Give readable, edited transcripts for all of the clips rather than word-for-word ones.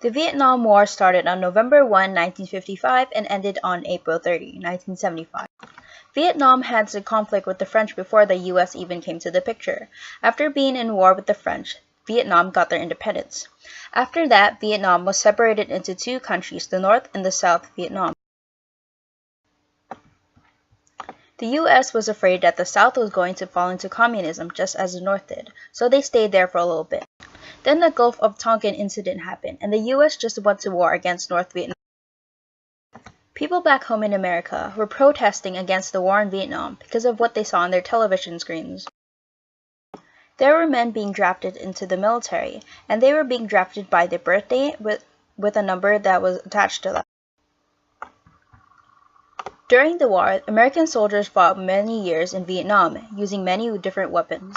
The Vietnam War started on November 1, 1955 and ended on April 30, 1975. Vietnam had a conflict with the French before the US even came to the picture. After being in war with the French, Vietnam got their independence. After that, Vietnam was separated into two countries, the North and the South Vietnam. The US was afraid that the South was going to fall into communism just as the North did, so they stayed there for a little bit. Then the Gulf of Tonkin incident happened, and the US just went to war against North Vietnam. People back home in America were protesting against the war in Vietnam because of what they saw on their television screens. There were men being drafted into the military, and they were being drafted by their birthday with a number that was attached to that. During the war, American soldiers fought many years in Vietnam, using many different weapons.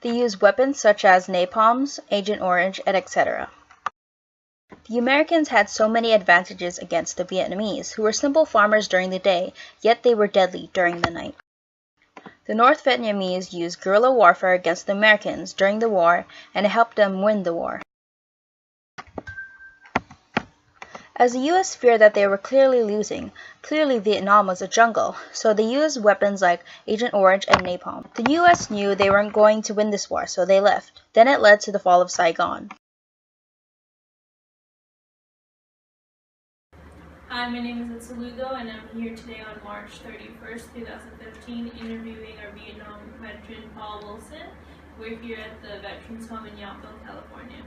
They used weapons such as napalms, Agent Orange, and etc. The Americans had so many advantages against the Vietnamese, who were simple farmers during the day, yet they were deadly during the night. The North Vietnamese used guerrilla warfare against the Americans during the war, and it helped them win the war. As the US feared that they were clearly losing, clearly Vietnam was a jungle, so they used weapons like Agent Orange and napalm. The US knew they weren't going to win this war, so they left. Then it led to the fall of Saigon. Hi, my name is Itza Lugo, and I'm here today on March 31st, 2015, interviewing our Vietnam veteran Paul Wilson. We're here at the Veterans Home in Yountville, California.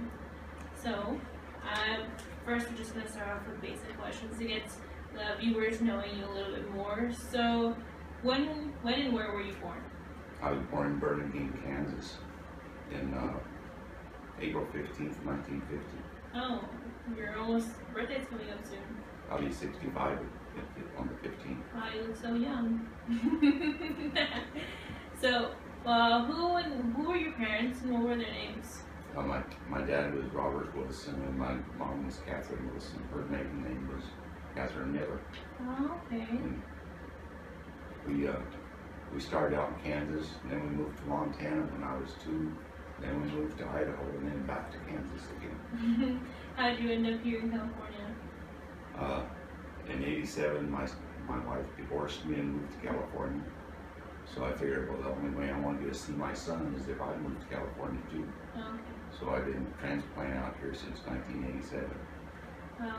So, first we're just going to start off with basic questions to get the viewers knowing you a little bit more. So, when and where were you born? I was born in Burlingame, Kansas, in April 15th, 1950. Oh, your birthday's coming up soon. I'll be 65 on the 15th. Wow, you look so young. So, who were your parents and what were their names? My dad was Robert Wilson and my mom was Catherine Wilson. Her maiden name was Catherine Miller. Oh, okay. And we started out in Kansas, and then we moved to Montana when I was 2. Then we moved to Idaho, and then back to Kansas again. How did you end up here in California? In '87, my wife divorced me and moved to California. So I figured, well, the only way I want to get to see my son is if I moved to California too. Okay. So I've been transplanted out here since 1987.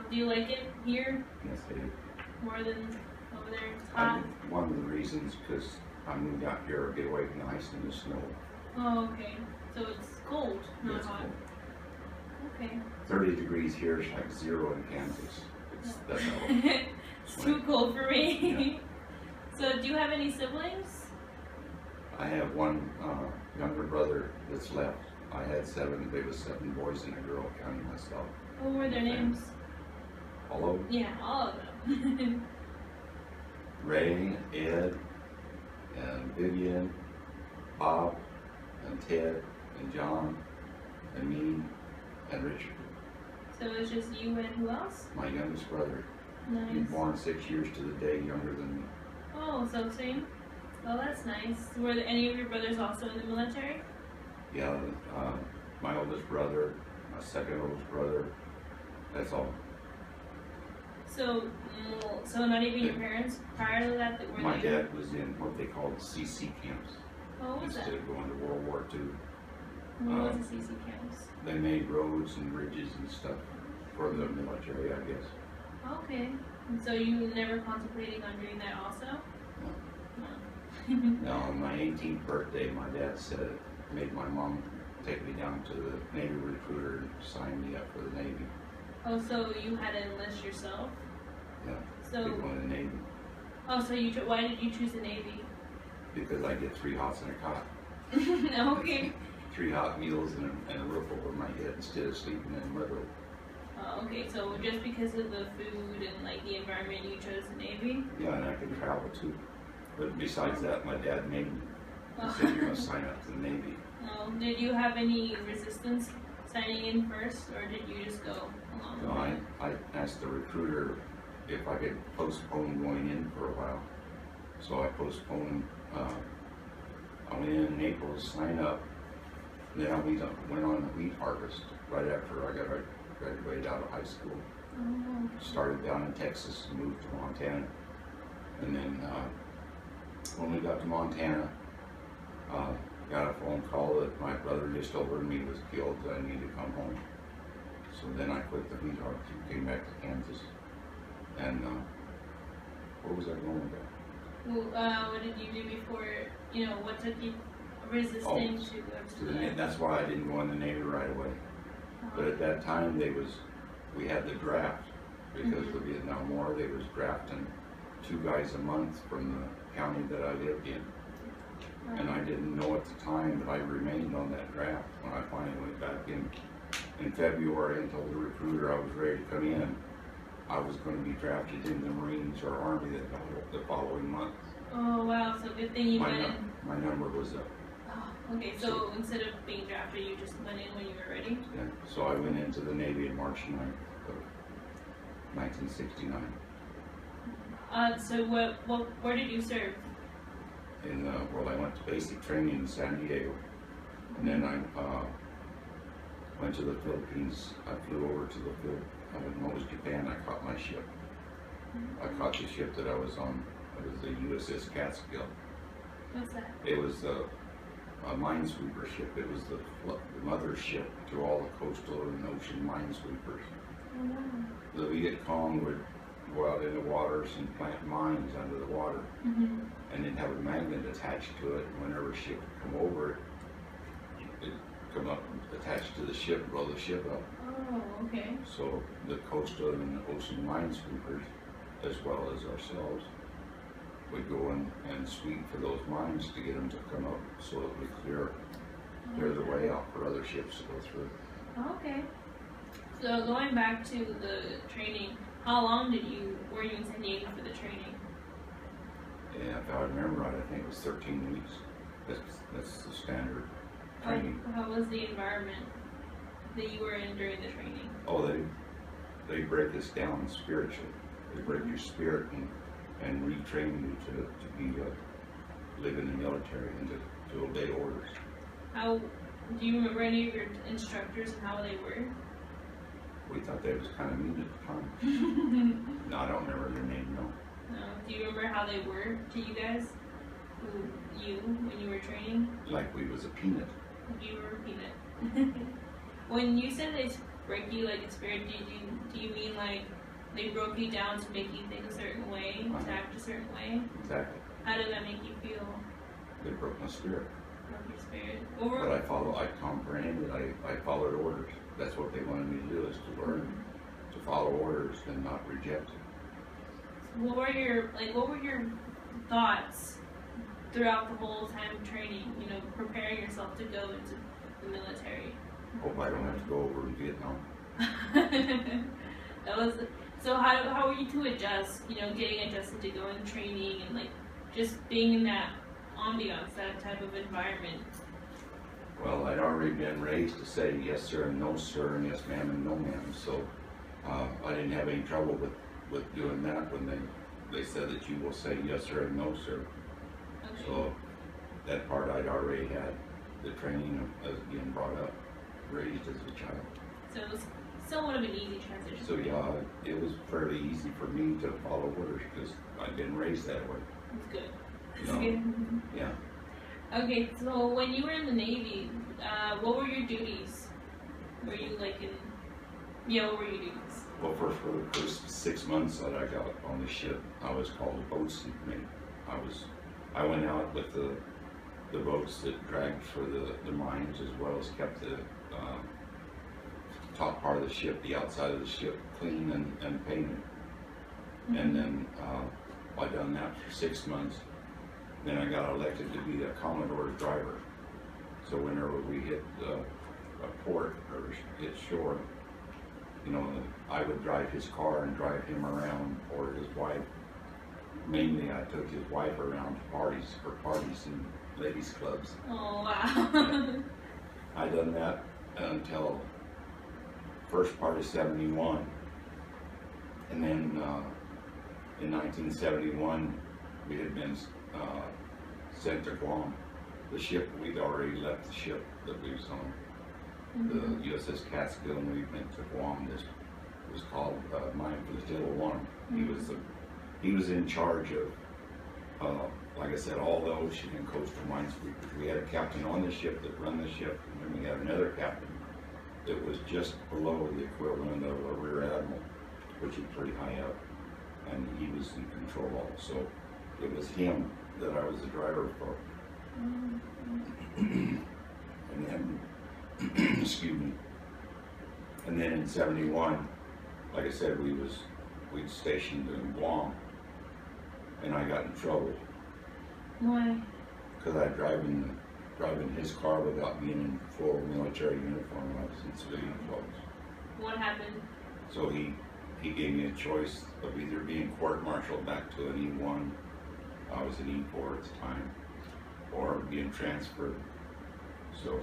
Do you like it here Yes, I do. more than over there? It's hot. One of the reasons, because I moved out here to get away from the ice and the snow. Oh, okay. So it's cold, not It's hot. cold. Okay. 30 degrees here is like 0 in Kansas. That's how It's too cold for me. So do you have any siblings? I have one younger brother that's left. I had 7. There was 7 boys and a girl, counting myself. What were their names? All of them? Yeah, all of them. Ray, Ed, and Vivian, Bob, and Ted, and John, and me, and Richard. So it's just you and who else? My youngest brother. Nice. He was born 6 years to the day younger than me. Oh, so same? Oh, that's nice. Were there any of your brothers also in the military? Yeah, my oldest brother, my second oldest brother, that's all. So not even your parents prior to that were My there? dad was in what they called CC camps. Oh, what was that? Instead of going to World War II. What was the CC camps? They made roads and bridges and stuff for the military, I guess. Okay. And so you never contemplating on doing that also? No. Now, on my 18th birthday, my dad made my mom take me down to the Navy recruiter and sign me up for the Navy. Oh, so you had to enlist yourself? Yeah, So, to go in the Navy. oh, so why did you choose the Navy? Because I get 3 hots and a cot. Okay. 3 hot meals and a roof over my head instead of sleeping in the middle. Okay, so just because of the food and like the environment, you chose the Navy? Yeah, and I can travel too. But besides that, my dad made me. He said, you're going to sign up to the Navy. Oh, did you have any resistance signing in first, or did you just go along So with it? I asked the recruiter if I could postpone going in for a while. So I postponed. I went in April to sign up. Then I went on the wheat harvest right after I got graduated out of high school. Oh. Started down in Texas, moved to Montana, and then when we got to Montana, got a phone call that my brother just over me was killed, that I needed to come home. So then I quit the Beat Hearts and came back to Kansas. And where was I going with that? Well, what did you do before, you know, what took you resisting to go to the And that's why I didn't go in the Navy right away. But at that time, we had the draft. Because of the Vietnam War, they was drafting 2 guys a month from the county that I lived in. And I didn't know at the time that I remained on that draft. When I finally went back in February and told the recruiter I was ready to come in, I was going to be drafted in the Marines or Army the following month. Oh wow, so good thing you went in. My number was up. Oh, okay, so instead of being drafted, you just went in when you were ready? Yeah, so I went into the Navy on March 9th of 1969. So where did you serve? Well, I went to basic training in San Diego, and then I went to the Philippines. I flew over to the Philippines. I didn't know it was Japan. I caught my ship. I caught the ship that I was on. It was the USS Catskill. What's that? It was a minesweeper ship. It was the mother ship to all the coastal and ocean minesweepers. Oh, wow. The Viet Cong would go out in the waters and plant mines under the water, and then have a magnet attached to it. And whenever a ship would come over it, it'd come up attached to the ship, blow the ship up. Oh, okay. So the coastal and ocean minesweepers, as well as ourselves, would go in and sweep for those mines to get them to come up, so it would clear the way out for other ships to go through. Okay. So going back to the training, how long were you in San Diego for the training? Yeah, if I remember right, I think it was 13 weeks. That's the standard training. How was the environment that you were in during the training? Oh, they break us down spiritually. They break your spirit and retrain you to live in the military and to obey orders. How do you remember any of your instructors and how they were? We thought they was kind of mean at the time. No, I don't remember their name, no. No. Do you remember how they were to you guys? When you were training? Like we was a peanut. Like you were a peanut. When you said they break you like a spirit, do you mean like they broke you down to make you think a certain way, to act a certain way? Exactly. How did that make you feel? They broke my spirit. Broke your spirit? But I comprehended, I followed orders. That's what they wanted me to do, is to learn to follow orders and not reject it. What were your thoughts throughout the whole time of training, you know, preparing yourself to go into the military? Hope I don't have to go over in Vietnam. So how were you to adjust, you know, getting adjusted to going training and like just being in that ambiance, that type of environment? Well, I'd already been raised to say yes sir and no sir, and yes ma'am and no ma'am, so I didn't have any trouble with doing that when they said that you will say yes sir and no sir. Okay. So that part I'd already had the training of being brought up, raised as a child. So it was somewhat of an easy transition. So yeah, it was fairly easy for me to follow orders because I'd been raised that way. It's good. You know? Good. Yeah. Okay, so when you were in the Navy, what were your duties? Were you like what were your duties? Well, for the first 6 months that I got on the ship, I was called a boat seat mate. I went out with the boats that dragged for the mines, as well as kept the top part of the ship, the outside of the ship, clean and painted. And then I done that for 6 months. Then I got elected to be a Commodore's driver. So whenever we hit a port or hit shore, you know, I would drive his car and drive him around, or his wife. Mainly I took his wife around to parties and ladies clubs. Oh wow. I done that until first part of '71. And then in 1971 we had been sent to Guam. The ship, we'd already left the ship that we was on. the USS Catskill, and we went to Guam. This was called Mine Flotilla One. He was in charge of, like I said, all the ocean and coastal minesweepers. We had a captain on the ship that run the ship, and then we had another captain that was just below the equivalent of a rear admiral, which is pretty high up, and he was in control. So it was him that I was the driver for. And then, excuse me. And then in '71, like I said, we'd stationed in Guam, and I got in trouble. Why? Because I driving his car without being in full military uniform. I was in civilian clothes. What happened? So he gave me a choice of either being court-martialed back to an E1, I was an E4 at the time, or being transferred. So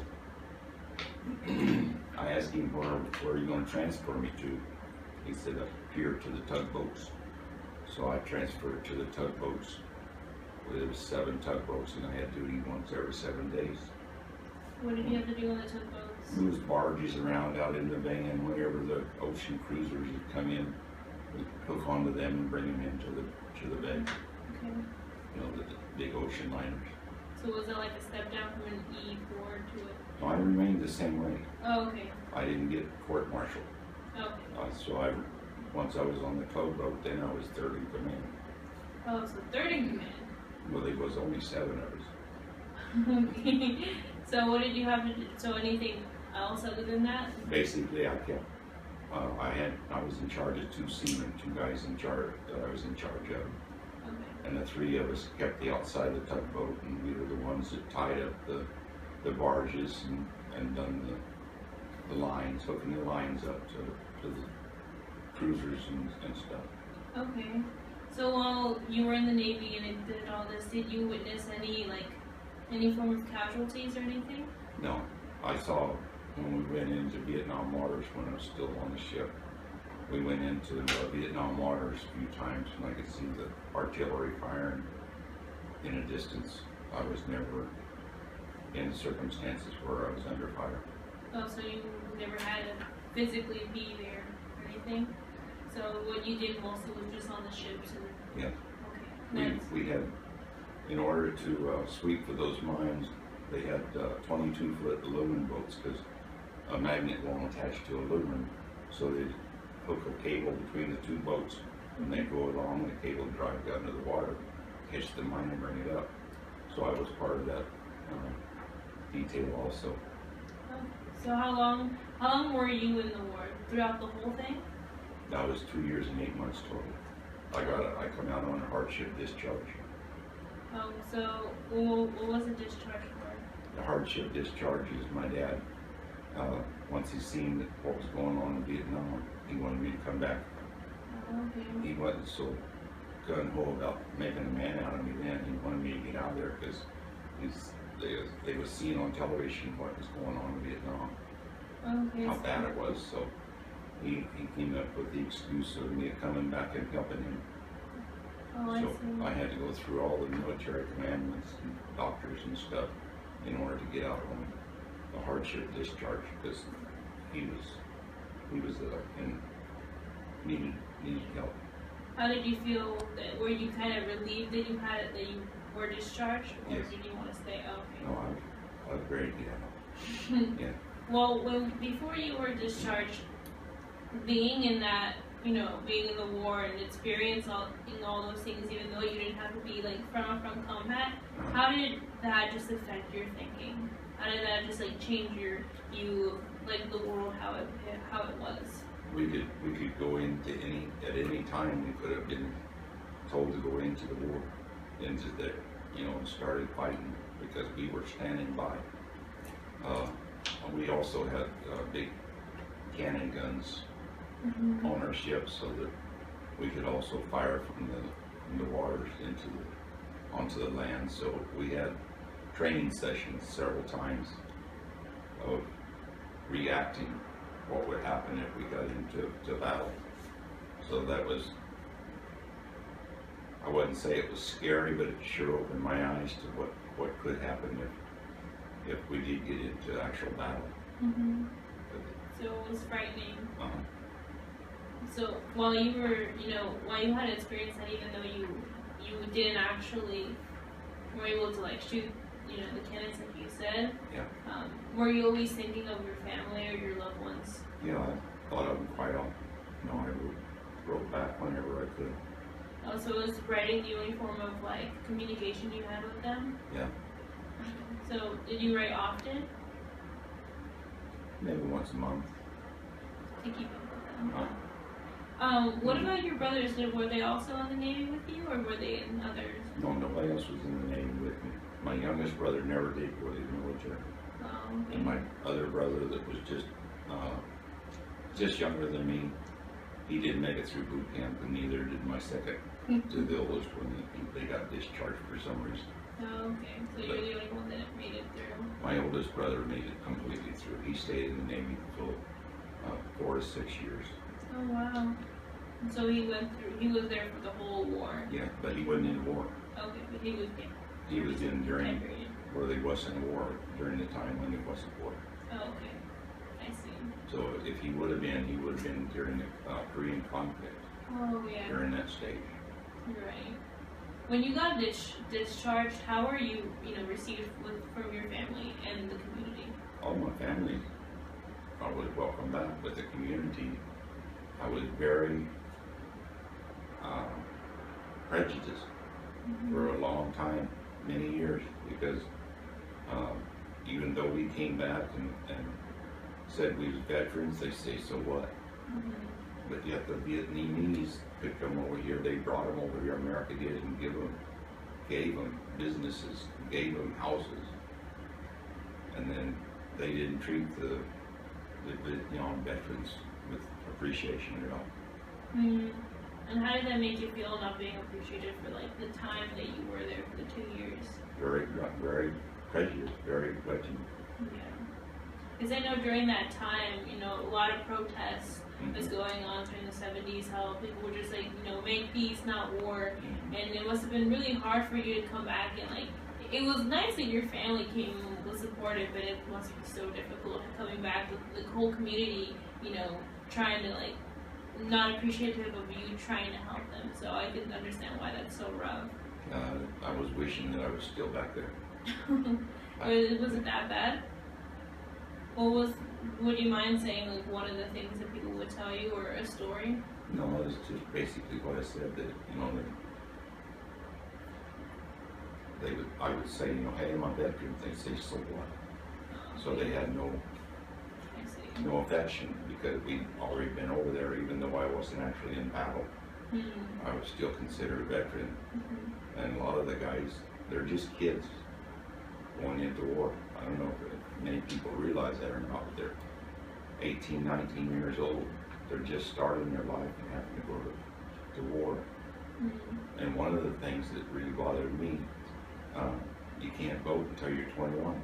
I asked him, where are you going to transfer me to? He said, up here to the tugboats. So I transferred to the tugboats. There was 7 tugboats, and I had duty once every 7 days. What did you have to do on the tugboats? Move barges around out in the bay, and whenever the ocean cruisers would come in, we'd hook onto them and bring them into the bay. Okay. You know, the big ocean liners. So was it like a step down from an E4 to a... No, I remained the same way. Oh, okay. I didn't get court-martialed. Okay. So once I was on the tugboat, then I was third in command. Oh, so third in command. Well, there was only 7 of us. Okay. So what did you have to do? So anything else other than that? Basically, I was in charge of 2 seamen, 2 guys in charge that I was in charge of. Okay. And the 3 of us kept the outside of the tugboat, and we were the ones that tied up the barges and done the lines, hooking the lines up to the cruisers and stuff. Okay. So while you were in the Navy and it did all this, did you witness any form of casualties or anything? No, I saw when we went into Vietnam waters when I was still on the ship. We went into Vietnam waters a few times, and I could see the artillery firing in a distance. I was never in circumstances where I was under fire. Oh, so you never had to physically be there or anything? So what you did mostly was just on the ships and... Yeah. Okay. We had, in order to sweep for those mines, they had 22-foot aluminum boats, because a magnet won't attach to aluminum, so they'd hook a cable between the 2 boats, and they'd go along, the cable would drive down to the water, catch the mine and bring it up. So I was part of that detail also. So how long were you in the war? Throughout the whole thing? That was 2 years and 8 months total. I come out on a hardship discharge. Oh, so what was the discharge for? The hardship discharge is my dad. Once he seen what was going on in Vietnam, he wanted me to come back. Okay. He wasn't so gung-ho about making a man out of me then. He wanted me to get out there because they were seeing on television what was going on in Vietnam, Okay. how bad it was. So he came up with the excuse of me coming back and helping him. Oh, I So see. I had to go through all the military commandments and doctors and stuff in order to get out on the hardship discharge, because he was and needed help. How did you feel? Were you kind of relieved that you were discharged, or Yes. did you want to stay? Oh, okay. No, I was very good. Yeah. Well, before you were discharged, being in that, being in the war and experiencing all those things, even though you didn't have to be like from combat, how did that just affect your thinking? How did that just like change your view of like the world, how it was? We could go into at any time. We could have been told to go into the war, into the, and started fighting because we were standing by. We also had big cannon guns on our ship, so that we could also fire from the waters onto the land. So we had training sessions several times of reacting what would happen if we got into battle. So that was, I wouldn't say it was scary, but it sure opened my eyes to what could happen if we did get into actual battle. with it. So it was frightening. Uh-huh. So while you were, while you had experienced that, even though you didn't actually were able to like shoot, the cannons like you said, Yeah. Were you always thinking of your family or your loved ones? Yeah, I thought of them quite often. I wrote back whenever I could. Oh, so it was writing the only form of like communication you had with them? Yeah. So did you write often? Maybe once a month. To keep up with them? Uh, What about your brothers? Were they also in the Navy with you, or were they in others? no, nobody else was in the Navy with me. My youngest brother never did go to the military. Okay. And my other brother that was just younger than me, he didn't make it through boot camp, and neither did my second to the oldest when they got discharged for some reason. Oh, okay. So you're the only one that made it through. My oldest brother made it completely through. He stayed in the Navy for 4 to 6 years. Oh wow. So he was there for the whole war. Yeah, but he wasn't in war. Okay, but he was in. He was in during Time period. where there wasn't a war, during the time when there wasn't war. Oh, okay. I see. So if he would have been, he would have been during the Korean conflict, Oh yeah. during that stage. You're right. When you got discharged, how were you, received from your family and the community? All my family, I was welcome back, but the community, I was very prejudiced for a long time, many years, because even though we came back and said we was veterans, they say, so what? But yet the Vietnamese picked them over here, they brought them over here, America did, and gave them businesses, gave them houses, and then they didn't treat the veterans with appreciation at all. Mm-hmm. And how did that make you feel not being appreciated for like the time that you were there for the 2 years? Very prejudiced, very grudging. Yeah. Because I know during that time, a lot of protests was going on during the 70s, how people were just like, make peace, not war. And it must have been really hard for you to come back and like, it was nice that your family came and was supportive, but it must be so difficult coming back with the whole community, trying to like, not appreciative of you trying to help them. So I can understand why that's so rough. I was wishing that I was still back there. Was it that bad? Would you mind saying like one of the things that people would tell you, or a story? No, it's just basically what I said, that, I would say, hey, I'm a veteran. They say, so what? So they had I see. no affection, because we'd already been over there, even though I wasn't actually in battle. Mm-hmm. I was still considered a veteran. Mm-hmm. And a lot of the guys, they're just kids going into war. I don't know if many people realize that or not, but they're 18, 19 years old. They're just starting their life and having to go to war. Mm-hmm. And one of the things that really bothered me, you can't vote until you're 21.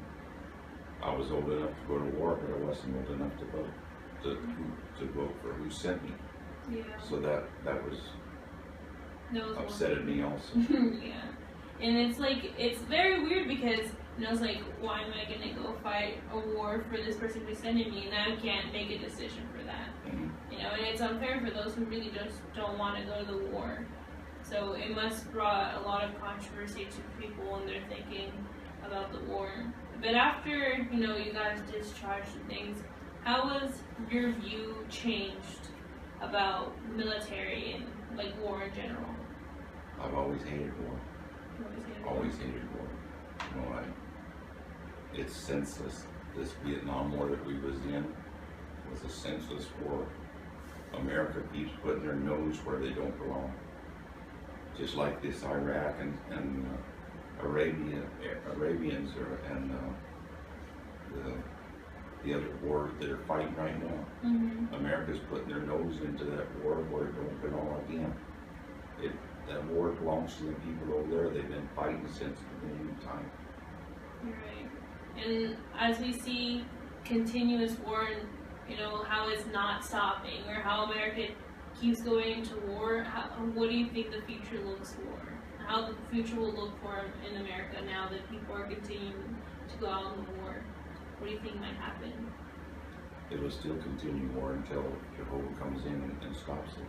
I was old enough to go to war, but I wasn't old enough to vote, to vote for who sent me. Yeah. So that was upsetted me also. Yeah. And it's very weird because, it's like, why am I gonna go fight a war for this person who's sending me, and I can't make a decision for that. Mm-hmm. And it's unfair for those who really just don't want to go to the war. So it must brought a lot of controversy to people when they're thinking about the war. But after, you guys discharged and things, how was your view changed about military and like war in general? I've always hated war. Always hated war. It's senseless. This Vietnam War that we was in was a senseless war. America keeps putting their nose where they don't belong. Just like this Iraq and Arabians and the other war that are fighting right now. Mm-hmm. America's putting their nose into that war where it don't belong again. That war belongs to the people over there. They've been fighting since the beginning of time. You're right. And as we see continuous war and, how it's not stopping, or how America keeps going to war, what do you think the future looks for? How the future will look for in America now that people are continuing to go out in the war? What do you think might happen? it will still continue war until Jehovah comes in and stops it.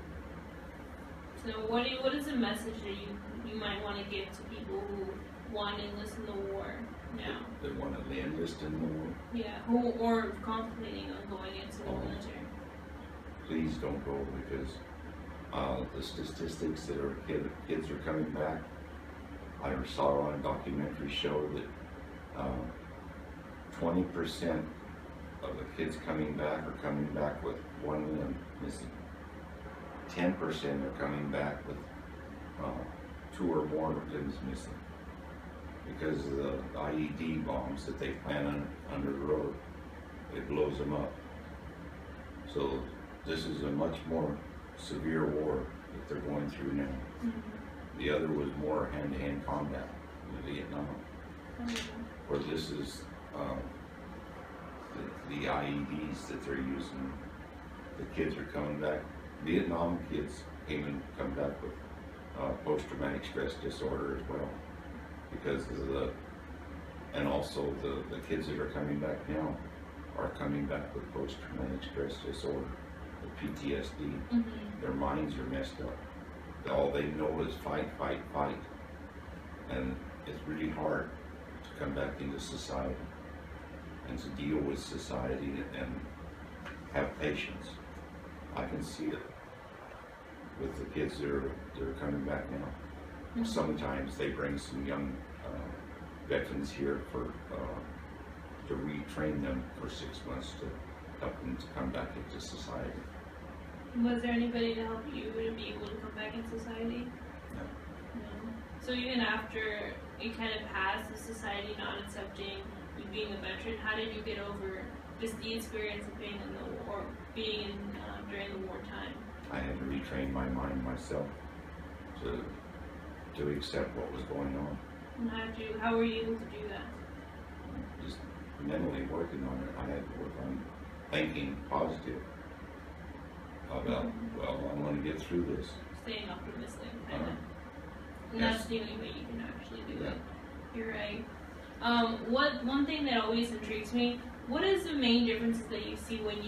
So what is a message that you might want to give to people who want to enlist in the war now? They want to enlist in the war. Yeah, who or contemplating on going into the military. Please don't go, because the statistics that are kids are coming back. I saw on a documentary show that 20% of the kids coming back are coming back with one limb missing. 10% are coming back with 2 or more limbs missing because of the IED bombs that they plant under the road. It blows them up. So this is a much more severe war that they're going through now. Mm-hmm. The other was more hand-to-hand combat in Vietnam. Mm-hmm. Where this is the IEDs that they're using. The kids are coming back. Vietnam kids come back with post-traumatic stress disorder as well, because of and also the kids that are coming back now are coming back with post-traumatic stress disorder, the PTSD. Mm-hmm. Their minds are messed up. All they know is fight, fight, fight, and it's really hard to come back into society and to deal with society and have patience. I can see it with the kids that are coming back now. Mm-hmm. Sometimes they bring some young veterans here to retrain them for 6 months to help them to come back into society. Was there anybody to help you to be able to come back in society? No. No. So even after it kind of passed, the society not accepting you being a veteran, how did you get over just the experience of being in the war, being in during the wartime? I had to retrain my mind myself to accept what was going on. And how were you able to do that? Just mentally working on it. I had to work on thinking positive about, well, I want to get through this. Staying optimistic, kind of. And Yes. that's the only way you can actually do Yeah. it. You're right. One thing that always intrigues me, what is the main differences that you see when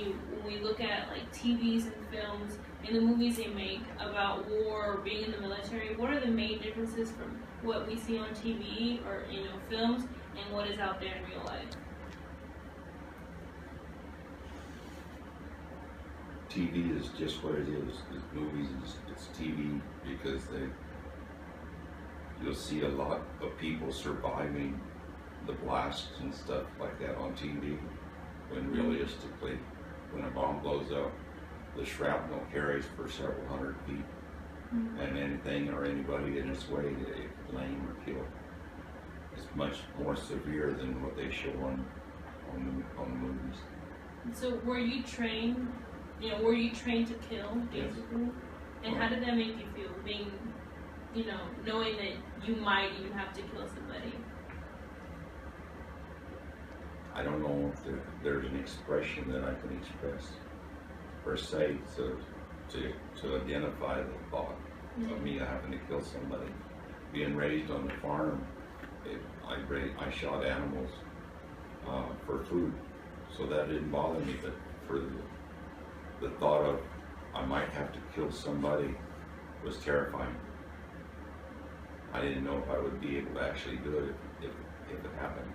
we look at like TVs and films and the movies they make about war or being in the military? What are the main differences from what we see on TV or films and what is out there in real life? TV is just what it is. Movies it's TV because you'll see a lot of people surviving the blasts and stuff like that on TV, when realistically, when a bomb blows up, the shrapnel carries for several hundred feet, and anything or anybody in its way, they lame or killed. It's much more severe than what they show on the movies. So were you trained? Were you trained to kill, basically? Yes. And how did that make you feel, being, knowing that you might even have to kill somebody? I don't know if there's an expression that I can express per se to identify the thought of me having to kill somebody. Being raised on the farm, I shot animals for food, so that didn't bother me. But for the thought of I might have to kill somebody was terrifying. I didn't know if I would be able to actually do it if it happened.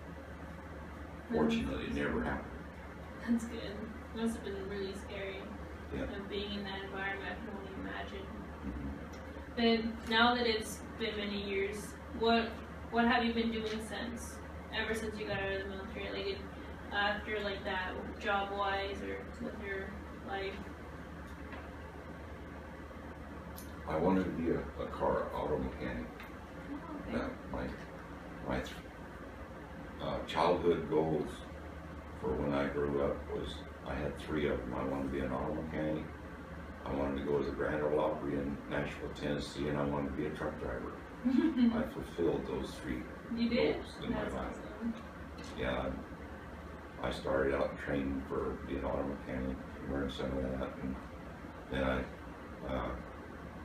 Fortunately, it never happened. That's good. It must have been really scary. Yeah. And being in that environment, I can only imagine. Mm-hmm. But now that it's been many years, what have you been doing since? Ever since you got out of the military, like after like that, job-wise or with your life? I wanted to be a car auto mechanic. Oh, okay. My childhood goals for when I grew up was, I had 3 of them. I wanted to be an auto mechanic, I wanted to go as a Grand Ole Opry in Nashville, Tennessee, and I wanted to be a truck driver. I fulfilled those 3 You did? goals in my That's life. awesome. Yeah, I started out training for being an auto mechanic, learned some of that, and then I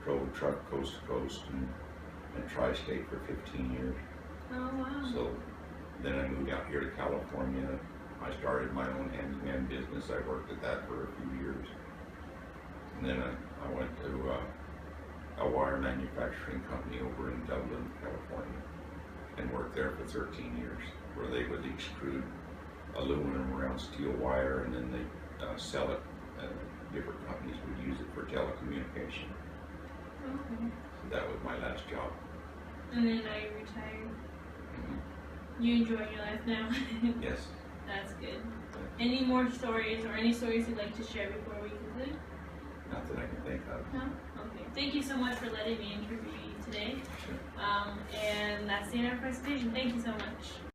drove a truck coast to coast and tri-state for 15 years. Oh, wow. So then I moved out here to California, I started my own handyman business. I worked at that for a few years. And then I went to a wire manufacturing company over in Dublin, California, and worked there for 13 years, where they would extrude aluminum around steel wire, and then they sell it. Different companies would use it for telecommunication. Okay. So that was my last job. And then now you're retired. Mm-hmm. You enjoy your life now? Yes. That's good. Any more stories or any stories you'd like to share before we conclude? Not that I can think of. No? Okay. Thank you so much for letting me interview you today. Sure. And that's the end of our presentation. Thank you so much.